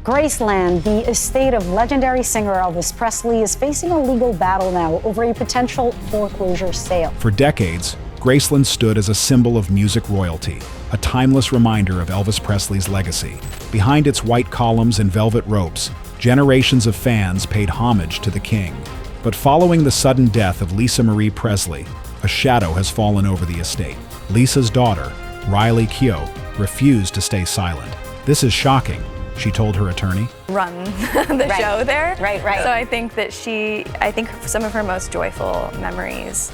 Graceland, the estate of legendary singer Elvis Presley, is facing a legal battle now over a potential foreclosure sale. For decades, Graceland stood as a symbol of music royalty, a timeless reminder of Elvis Presley's legacy. Behind its white columns and velvet ropes, generations of fans paid homage to the king. But following the sudden death of Lisa Marie Presley, a shadow has fallen over the estate. Lisa's daughter, Riley Keough, refused to stay silent. "This is shocking," she told her attorney. Run the show there. Right. So I think that some of her most joyful memories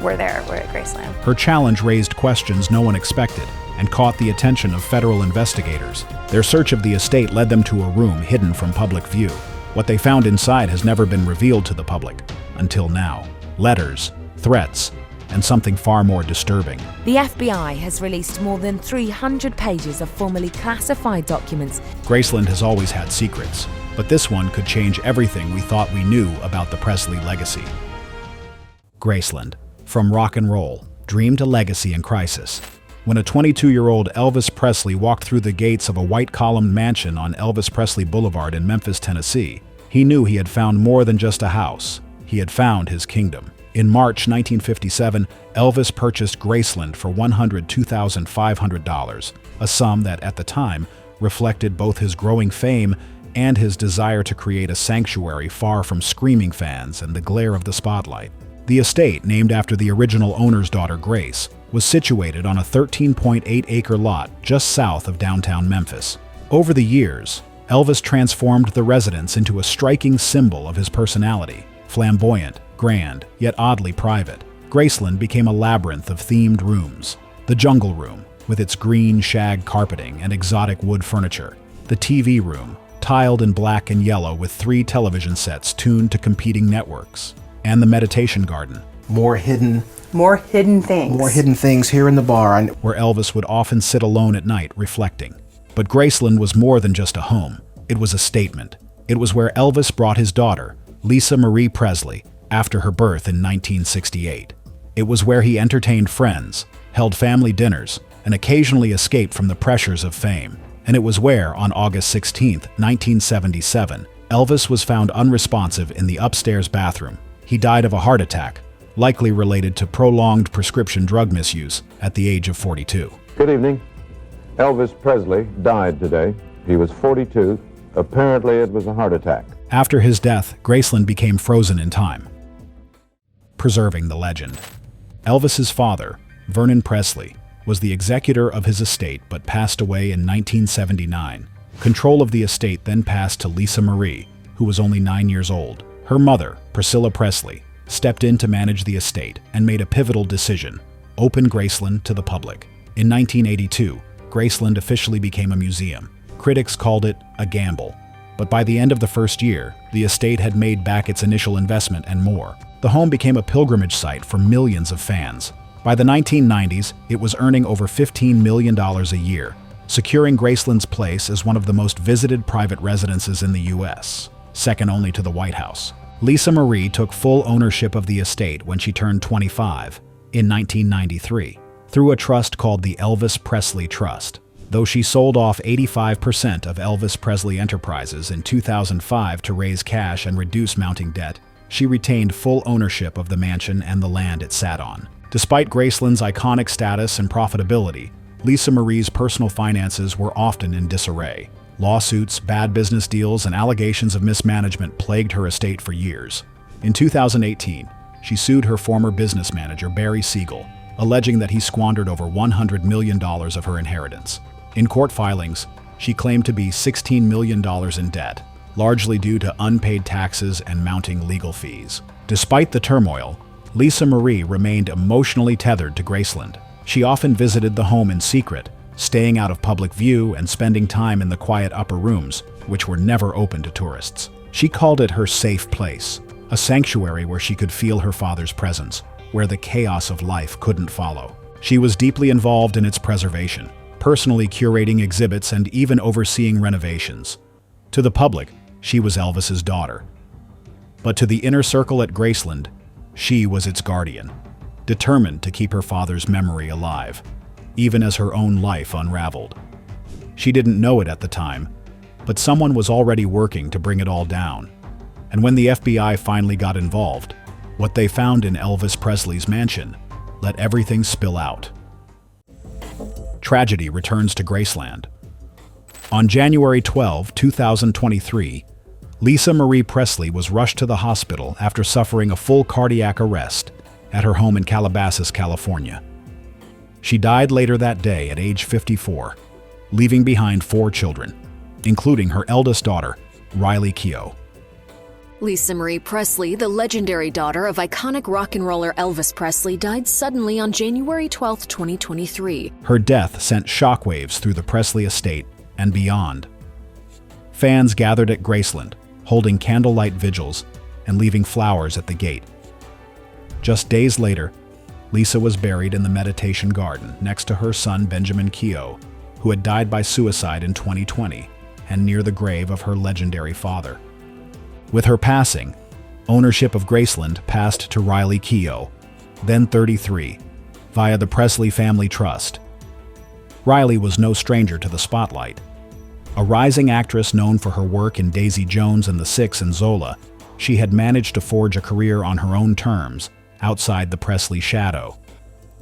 were at Graceland. Her challenge raised questions no one expected and caught the attention of federal investigators. Their search of the estate led them to a room hidden from public view. What they found inside has never been revealed to the public, until now. Letters, threats, and something far more disturbing. The FBI has released more than 300 pages of formerly classified documents. Graceland has always had secrets, but this one could change everything we thought we knew about the Presley legacy. Graceland. From rock and roll, dream to legacy and crisis. When a 22-year-old Elvis Presley walked through the gates of a white-columned mansion on Elvis Presley Boulevard in Memphis, Tennessee, he knew he had found more than just a house. He had found his kingdom. In March 1957, Elvis purchased Graceland for $102,500, a sum that, at the time, reflected both his growing fame and his desire to create a sanctuary far from screaming fans and the glare of the spotlight. The estate, named after the original owner's daughter Grace, was situated on a 13.8-acre lot just south of downtown Memphis. Over the years, Elvis transformed the residence into a striking symbol of his personality, flamboyant, grand, yet oddly private. Graceland became a labyrinth of themed rooms. The Jungle Room, with its green shag carpeting and exotic wood furniture. The TV Room, tiled in black and yellow with 3 television sets tuned to competing networks. And the Meditation Garden. More hidden things here in the bar. Where Elvis would often sit alone at night, reflecting. But Graceland was more than just a home. It was a statement. It was where Elvis brought his daughter, Lisa Marie Presley, after her birth in 1968. It was where he entertained friends, held family dinners, and occasionally escaped from the pressures of fame. And it was where, on August 16, 1977, Elvis was found unresponsive in the upstairs bathroom. He died of a heart attack, likely related to prolonged prescription drug misuse at the age of 42. Good evening. Elvis Presley died today. He was 42. Apparently it was a heart attack. After his death, Graceland became frozen in time, preserving the legend. Elvis's father, Vernon Presley, was the executor of his estate but passed away in 1979. Control of the estate then passed to Lisa Marie, who was only 9 years old. Her mother, Priscilla Presley, stepped in to manage the estate and made a pivotal decision: open Graceland to the public. In 1982, Graceland officially became a museum. Critics called it a gamble, but by the end of the first year, the estate had made back its initial investment and more. The home became a pilgrimage site for millions of fans. By the 1990s, it was earning over $15 million a year, securing Graceland's place as one of the most visited private residences in the U.S., second only to the White House. Lisa Marie took full ownership of the estate when she turned 25 in 1993 through a trust called the Elvis Presley Trust. Though she sold off 85% of Elvis Presley Enterprises in 2005 to raise cash and reduce mounting debt, she retained full ownership of the mansion and the land it sat on. Despite Graceland's iconic status and profitability, Lisa Marie's personal finances were often in disarray. Lawsuits, bad business deals, and allegations of mismanagement plagued her estate for years. In 2018, she sued her former business manager, Barry Siegel, alleging that he squandered over $100 million of her inheritance. In court filings, she claimed to be $16 million in debt, largely due to unpaid taxes and mounting legal fees. Despite the turmoil, Lisa Marie remained emotionally tethered to Graceland. She often visited the home in secret, staying out of public view and spending time in the quiet upper rooms, which were never open to tourists. She called it her safe place, a sanctuary where she could feel her father's presence, where the chaos of life couldn't follow. She was deeply involved in its preservation, personally curating exhibits and even overseeing renovations. To the public, she was Elvis's daughter. But to the inner circle at Graceland, she was its guardian, determined to keep her father's memory alive, even as her own life unraveled. She didn't know it at the time, but someone was already working to bring it all down. And when the FBI finally got involved, what they found in Elvis Presley's mansion let everything spill out. Tragedy returns to Graceland. On January 12, 2023, Lisa Marie Presley was rushed to the hospital after suffering a full cardiac arrest at her home in Calabasas, California. She died later that day at age 54, leaving behind 4 children, including her eldest daughter, Riley Keough. Lisa Marie Presley, the legendary daughter of iconic rock and roller Elvis Presley, died suddenly on January 12, 2023. Her death sent shockwaves through the Presley estate and beyond. Fans gathered at Graceland, holding candlelight vigils and leaving flowers at the gate. Just days later, Lisa was buried in the meditation garden next to her son Benjamin Keough, who had died by suicide in 2020, and near the grave of her legendary father. With her passing, ownership of Graceland passed to Riley Keough, then 33, via the Presley Family Trust. Riley was no stranger to the spotlight. A rising actress known for her work in Daisy Jones and the Six and Zola, she had managed to forge a career on her own terms, outside the Presley shadow.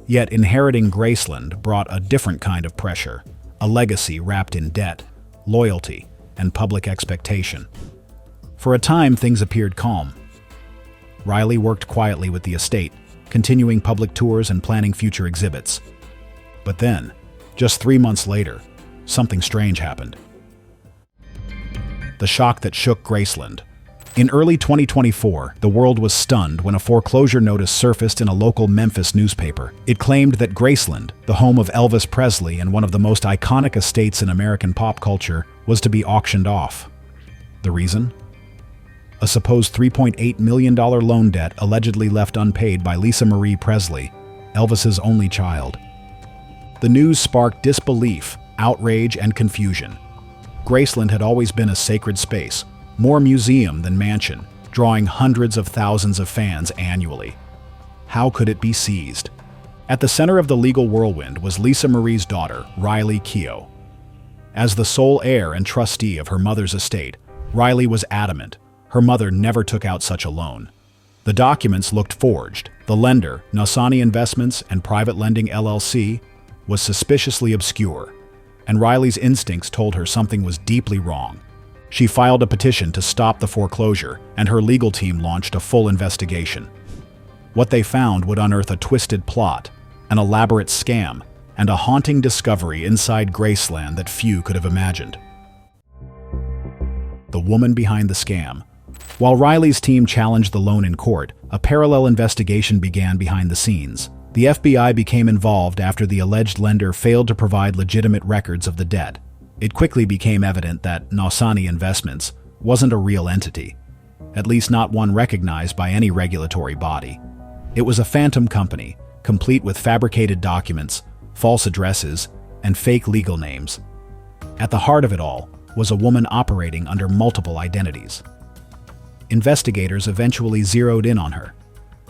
Yet inheriting Graceland brought a different kind of pressure, a legacy wrapped in debt, loyalty, and public expectation. For a time, things appeared calm. Riley worked quietly with the estate, continuing public tours and planning future exhibits. But then, just 3 months later, something strange happened. The shock that shook Graceland. In early 2024, the world was stunned when a foreclosure notice surfaced in a local Memphis newspaper. It claimed that Graceland, the home of Elvis Presley and one of the most iconic estates in American pop culture, was to be auctioned off. The reason? A supposed $3.8 million loan debt allegedly left unpaid by Lisa Marie Presley, Elvis's only child. The news sparked disbelief, outrage, and confusion. Graceland had always been a sacred space, more museum than mansion, drawing hundreds of thousands of fans annually. How could it be seized? At the center of the legal whirlwind was Lisa Marie's daughter, Riley Keough. As the sole heir and trustee of her mother's estate, Riley was adamant her mother never took out such a loan. The documents looked forged. The lender, Nasani Investments and Private Lending LLC, was suspiciously obscure, and Riley's instincts told her something was deeply wrong. She filed a petition to stop the foreclosure, and her legal team launched a full investigation. What they found would unearth a twisted plot, an elaborate scam, and a haunting discovery inside Graceland that few could have imagined. The woman behind the scam. While Riley's team challenged the loan in court, a parallel investigation began behind the scenes. The FBI became involved after the alleged lender failed to provide legitimate records of the debt. It quickly became evident that Nasani Investments wasn't a real entity, at least not one recognized by any regulatory body. It was a phantom company, complete with fabricated documents, false addresses, and fake legal names. At the heart of it all was a woman operating under multiple identities. Investigators eventually zeroed in on her,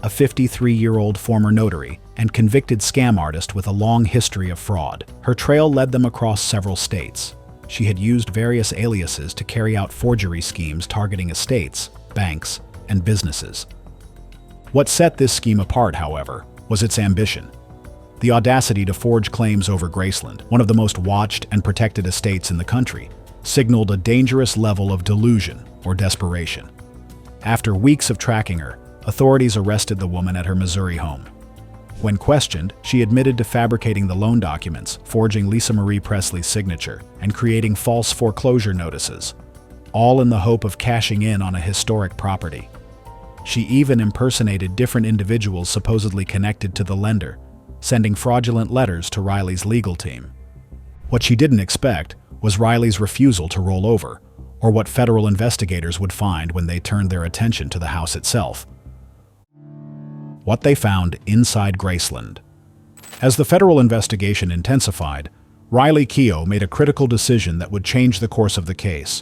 a 53-year-old former notary and convicted scam artist with a long history of fraud. Her trail led them across several states. She had used various aliases to carry out forgery schemes targeting estates, banks, and businesses. What set this scheme apart, however, was its ambition. The audacity to forge claims over Graceland, one of the most watched and protected estates in the country, signaled a dangerous level of delusion or desperation. After weeks of tracking her, authorities arrested the woman at her Missouri home. When questioned, she admitted to fabricating the loan documents, forging Lisa Marie Presley's signature, and creating false foreclosure notices, all in the hope of cashing in on a historic property. She even impersonated different individuals supposedly connected to the lender, sending fraudulent letters to Riley's legal team. What she didn't expect was Riley's refusal to roll over, or what federal investigators would find when they turned their attention to the house itself. What they found inside Graceland. As the federal investigation intensified, Riley Keough made a critical decision that would change the course of the case.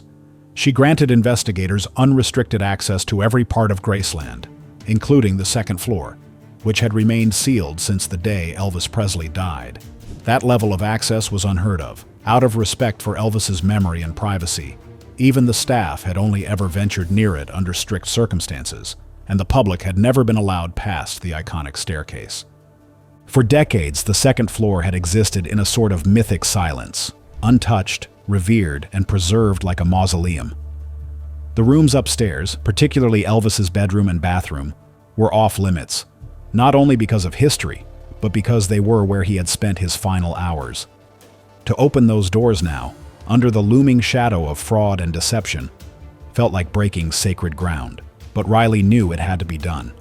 She granted investigators unrestricted access to every part of Graceland, including the second floor, which had remained sealed since the day Elvis Presley died. That level of access was unheard of, out of respect for Elvis's memory and privacy. Even the staff had only ever ventured near it under strict circumstances, and the public had never been allowed past the iconic staircase. For decades, the second floor had existed in a sort of mythic silence, untouched, revered, and preserved like a mausoleum. The rooms upstairs, particularly Elvis's bedroom and bathroom, were off limits, not only because of history, but because they were where he had spent his final hours. To open those doors now, under the looming shadow of fraud and deception, felt like breaking sacred ground, but Riley knew it had to be done.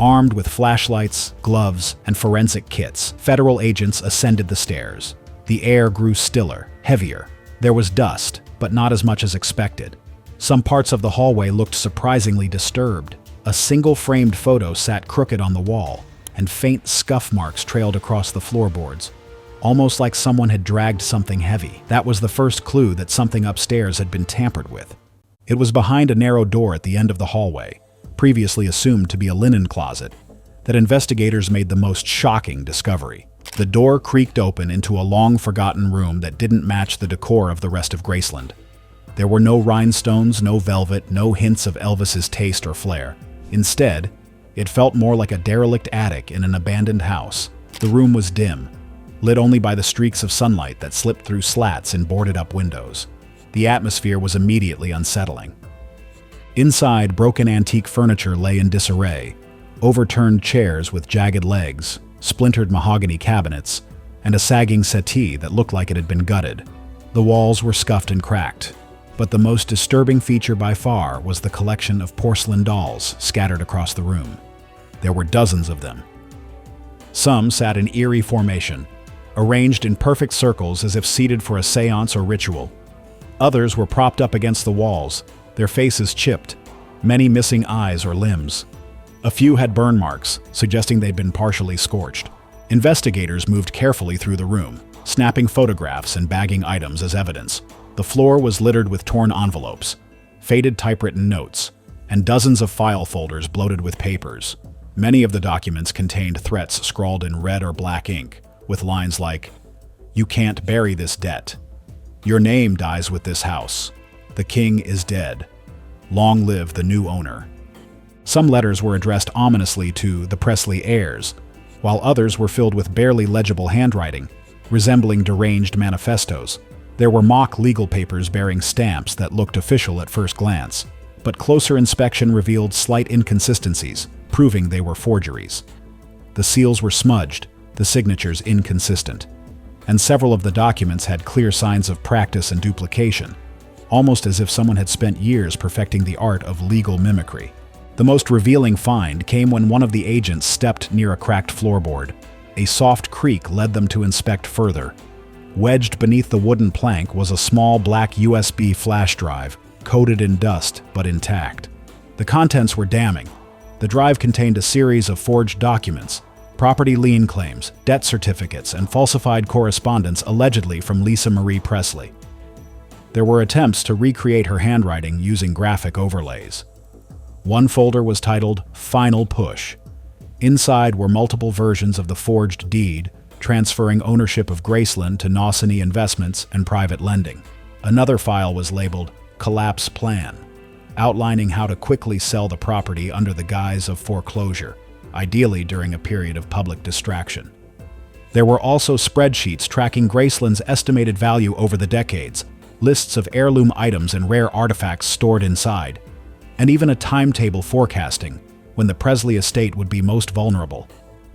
Armed with flashlights, gloves, and forensic kits, federal agents ascended the stairs. The air grew stiller, heavier. There was dust, but not as much as expected. Some parts of the hallway looked surprisingly disturbed. A single framed photo sat crooked on the wall, and faint scuff marks trailed across the floorboards, almost like someone had dragged something heavy. That was the first clue that something upstairs had been tampered with. It was behind a narrow door at the end of the hallway, previously assumed to be a linen closet, that investigators made the most shocking discovery. The door creaked open into a long-forgotten room that didn't match the decor of the rest of Graceland. There were no rhinestones, no velvet, no hints of Elvis's taste or flair. Instead, it felt more like a derelict attic in an abandoned house. The room was dim, lit only by the streaks of sunlight that slipped through slats in boarded-up windows. The atmosphere was immediately unsettling. Inside, broken antique furniture lay in disarray, overturned chairs with jagged legs, splintered mahogany cabinets, and a sagging settee that looked like it had been gutted. The walls were scuffed and cracked, but the most disturbing feature by far was the collection of porcelain dolls scattered across the room. There were dozens of them. Some sat in eerie formation, arranged in perfect circles as if seated for a seance or ritual. Others were propped up against the walls, their faces chipped, many missing eyes or limbs. A few had burn marks, suggesting they'd been partially scorched. Investigators moved carefully through the room, snapping photographs and bagging items as evidence. The floor was littered with torn envelopes, faded typewritten notes, and dozens of file folders bloated with papers. Many of the documents contained threats scrawled in red or black ink, with lines like, "You can't bury this debt. Your name dies with this house. The king is dead. Long live the new owner." Some letters were addressed ominously to the Presley heirs, while others were filled with barely legible handwriting, resembling deranged manifestos. There were mock legal papers bearing stamps that looked official at first glance, but closer inspection revealed slight inconsistencies, proving they were forgeries. The seals were smudged, the signatures inconsistent, and several of the documents had clear signs of practice and duplication, almost as if someone had spent years perfecting the art of legal mimicry. The most revealing find came when one of the agents stepped near a cracked floorboard. A soft creak led them to inspect further. Wedged beneath the wooden plank was a small black USB flash drive, coated in dust but intact. The contents were damning. The drive contained a series of forged documents, property lien claims, debt certificates, and falsified correspondence allegedly from Lisa Marie Presley. There were attempts to recreate her handwriting using graphic overlays. One folder was titled Final Push. Inside were multiple versions of the forged deed, transferring ownership of Graceland to Naussany Investments and private lending. Another file was labeled Collapse Plan, outlining how to quickly sell the property under the guise of foreclosure, ideally during a period of public distraction. There were also spreadsheets tracking Graceland's estimated value over the decades, lists of heirloom items and rare artifacts stored inside, and even a timetable forecasting when the Presley estate would be most vulnerable,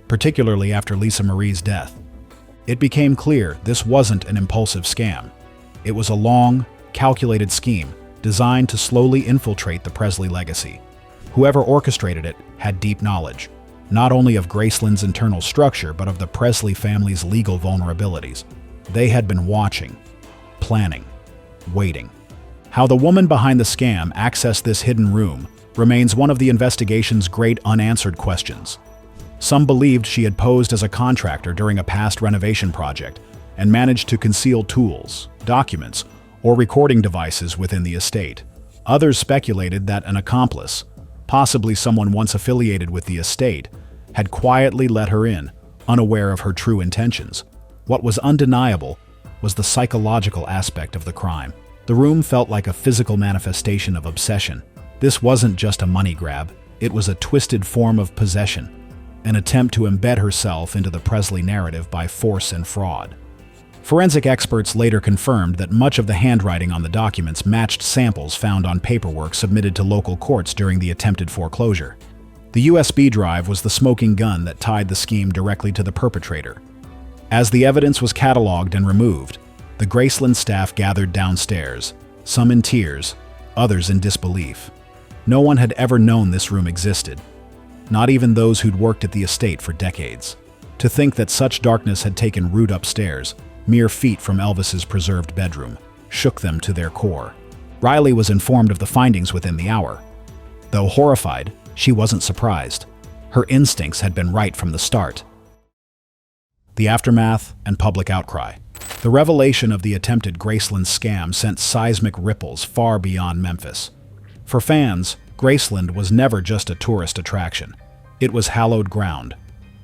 particularly after Lisa Marie's death. It became clear this wasn't an impulsive scam. It was a long, calculated scheme designed to slowly infiltrate the Presley legacy. Whoever orchestrated it had deep knowledge, not only of Graceland's internal structure, but of the Presley family's legal vulnerabilities. They had been watching, planning, waiting. How the woman behind the scam accessed this hidden room remains one of the investigation's great unanswered questions. Some believed she had posed as a contractor during a past renovation project and managed to conceal tools, documents, or recording devices within the estate. Others speculated that an accomplice, possibly someone once affiliated with the estate, had quietly let her in, unaware of her true intentions. What was undeniable was the psychological aspect of the crime. The room felt like a physical manifestation of obsession. This wasn't just a money grab, it was a twisted form of possession, an attempt to embed herself into the Presley narrative by force and fraud. Forensic experts later confirmed that much of the handwriting on the documents matched samples found on paperwork submitted to local courts during the attempted foreclosure. The USB drive was the smoking gun that tied the scheme directly to the perpetrator. As the evidence was cataloged and removed, the Graceland staff gathered downstairs, some in tears, others in disbelief. No one had ever known this room existed, not even those who'd worked at the estate for decades. To think that such darkness had taken root upstairs, mere feet from Elvis's preserved bedroom, shook them to their core. Riley was informed of the findings within the hour. Though horrified, she wasn't surprised. Her instincts had been right from the start. The aftermath and public outcry. The revelation of the attempted Graceland scam sent seismic ripples far beyond Memphis. For fans, Graceland was never just a tourist attraction. It was hallowed ground,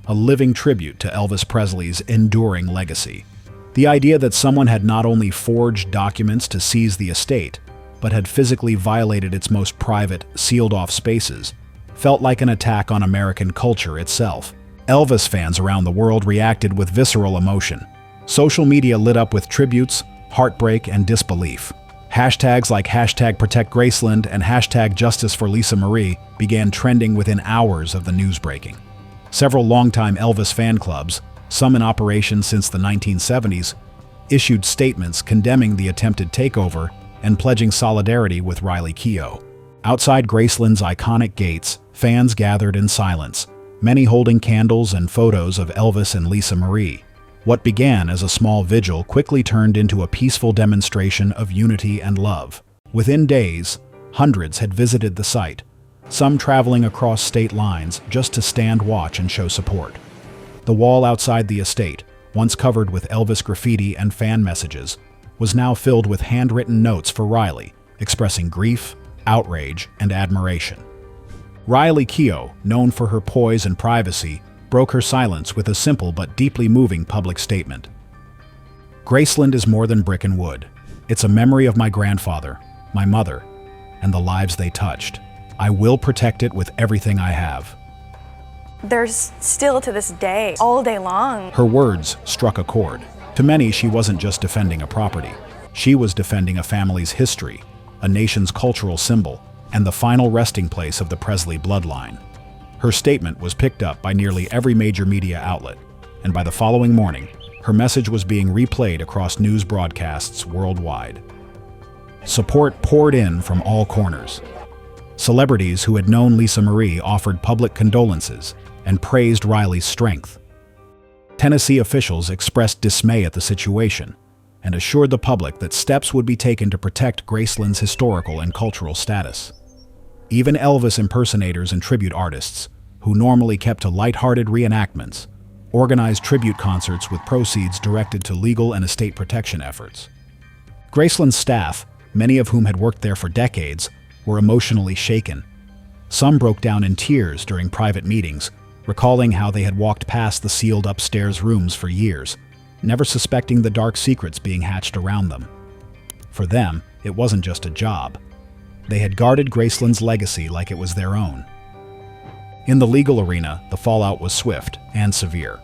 a living tribute to Elvis Presley's enduring legacy. The idea that someone had not only forged documents to seize the estate, but had physically violated its most private, sealed-off spaces, felt like an attack on American culture itself. Elvis fans around the world reacted with visceral emotion. Social media lit up with tributes, heartbreak, and disbelief. Hashtags like #ProtectGraceland and #JusticeForLisaMarie began trending within hours of the news breaking. Several longtime Elvis fan clubs, some in operation since the 1970s, issued statements condemning the attempted takeover and pledging solidarity with Riley Keough. Outside Graceland's iconic gates, fans gathered in silence, many holding candles and photos of Elvis and Lisa Marie. What began as a small vigil quickly turned into a peaceful demonstration of unity and love. Within days, hundreds had visited the site, some traveling across state lines just to stand watch and show support. The wall outside the estate, once covered with Elvis graffiti and fan messages, was now filled with handwritten notes for Riley, expressing grief, outrage, and admiration. Riley Keough, known for her poise and privacy, broke her silence with a simple but deeply moving public statement. Graceland is more than brick and wood. It's a memory of my grandfather, my mother, and the lives they touched. I will protect it with everything I have. There's still to this day, all day long. Her words struck a chord. To many, she wasn't just defending a property. She was defending a family's history, a nation's cultural symbol, and the final resting place of the Presley bloodline. Her statement was picked up by nearly every major media outlet, and by the following morning, her message was being replayed across news broadcasts worldwide. Support poured in from all corners. Celebrities who had known Lisa Marie offered public condolences and praised Riley's strength. Tennessee officials expressed dismay at the situation and assured the public that steps would be taken to protect Graceland's historical and cultural status. Even Elvis impersonators and tribute artists, who normally kept to lighthearted reenactments, organized tribute concerts with proceeds directed to legal and estate protection efforts. Graceland's staff, many of whom had worked there for decades, were emotionally shaken. Some broke down in tears during private meetings, recalling how they had walked past the sealed upstairs rooms for years, never suspecting the dark secrets being hatched around them. For them, it wasn't just a job. They had guarded Graceland's legacy like it was their own. In the legal arena, the fallout was swift and severe.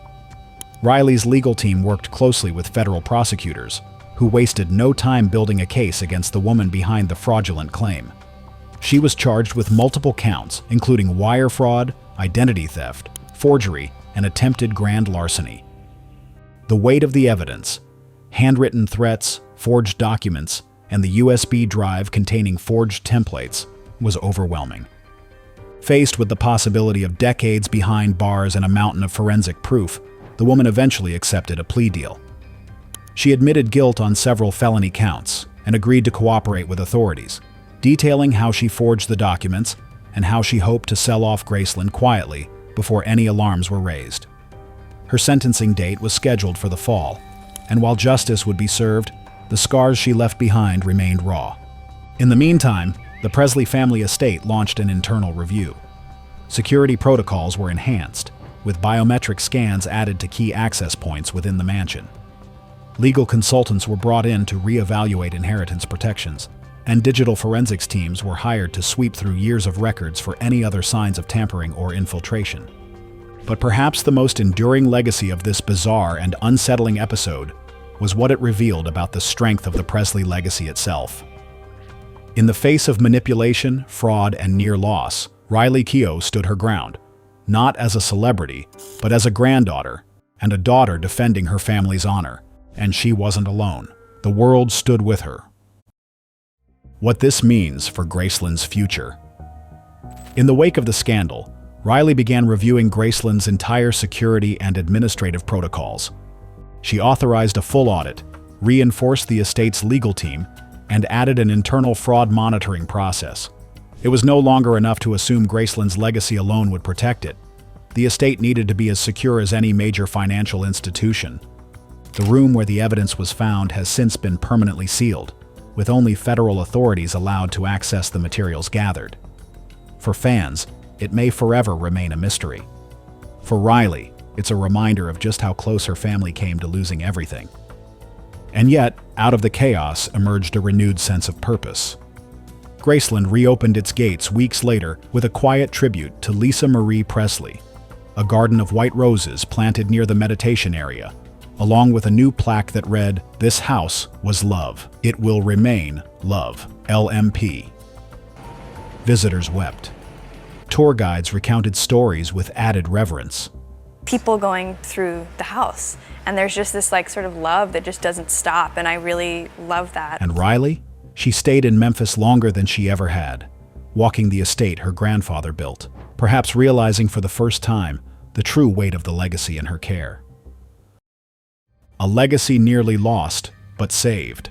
Riley's legal team worked closely with federal prosecutors, who wasted no time building a case against the woman behind the fraudulent claim. She was charged with multiple counts, including wire fraud, identity theft, forgery, and attempted grand larceny. The weight of the evidence, handwritten threats, forged documents, and the USB drive containing forged templates, was overwhelming. Faced with the possibility of decades behind bars and a mountain of forensic proof, the woman eventually accepted a plea deal. She admitted guilt on several felony counts and agreed to cooperate with authorities, detailing how she forged the documents and how she hoped to sell off Graceland quietly before any alarms were raised. Her sentencing date was scheduled for the fall, and while justice would be served, the scars she left behind remained raw. In the meantime, the Presley family estate launched an internal review. Security protocols were enhanced, with biometric scans added to key access points within the mansion. Legal consultants were brought in to reevaluate inheritance protections, and digital forensics teams were hired to sweep through years of records for any other signs of tampering or infiltration. But perhaps the most enduring legacy of this bizarre and unsettling episode was what it revealed about the strength of the Presley legacy itself. In the face of manipulation, fraud, and near loss, Riley Keough stood her ground, not as a celebrity, but as a granddaughter, and a daughter defending her family's honor. And she wasn't alone. The world stood with her. What this means for Graceland's future. In the wake of the scandal, Riley began reviewing Graceland's entire security and administrative protocols. She authorized a full audit, reinforced the estate's legal team, and added an internal fraud monitoring process. It was no longer enough to assume Graceland's legacy alone would protect it. The estate needed to be as secure as any major financial institution. The room where the evidence was found has since been permanently sealed, with only federal authorities allowed to access the materials gathered. For fans, it may forever remain a mystery. For Riley, it's a reminder of just how close her family came to losing everything. And yet, out of the chaos emerged a renewed sense of purpose. Graceland reopened its gates weeks later with a quiet tribute to Lisa Marie Presley, a garden of white roses planted near the meditation area, along with a new plaque that read, "This house was love. It will remain love. LMP." Visitors wept. Tour guides recounted stories with added reverence. People going through the house, and there's just this sort of love that just doesn't stop, and I really love that. And Riley? She stayed in Memphis longer than she ever had, walking the estate her grandfather built, perhaps realizing for the first time the true weight of the legacy in her care. A legacy nearly lost, but saved.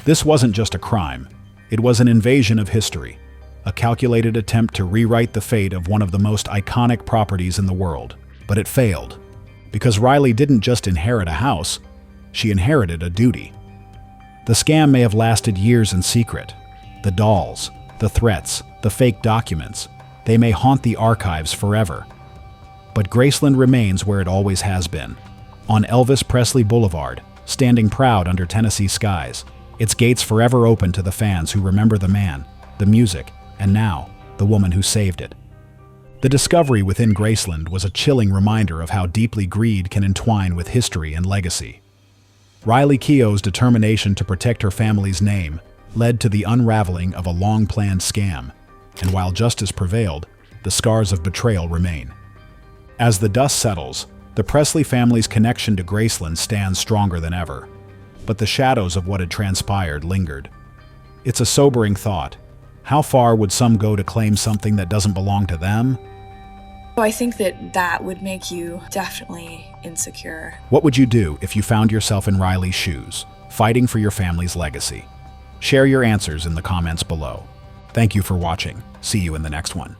This wasn't just a crime. It was an invasion of history, a calculated attempt to rewrite the fate of one of the most iconic properties in the world. But it failed, because Riley didn't just inherit a house, she inherited a duty. The scam may have lasted years in secret. The dolls, the threats, the fake documents, they may haunt the archives forever. But Graceland remains where it always has been, on Elvis Presley Boulevard, standing proud under Tennessee skies, its gates forever open to the fans who remember the man, the music, and now, the woman who saved it. The discovery within Graceland was a chilling reminder of how deeply greed can entwine with history and legacy. Riley Keough's determination to protect her family's name led to the unraveling of a long-planned scam, and while justice prevailed, the scars of betrayal remain. As the dust settles, the Presley family's connection to Graceland stands stronger than ever, but the shadows of what had transpired lingered. It's a sobering thought. How far would some go to claim something that doesn't belong to them? I think that would make you definitely insecure. What would you do if you found yourself in Riley's shoes, fighting for your family's legacy? Share your answers in the comments below. Thank you for watching. See you in the next one.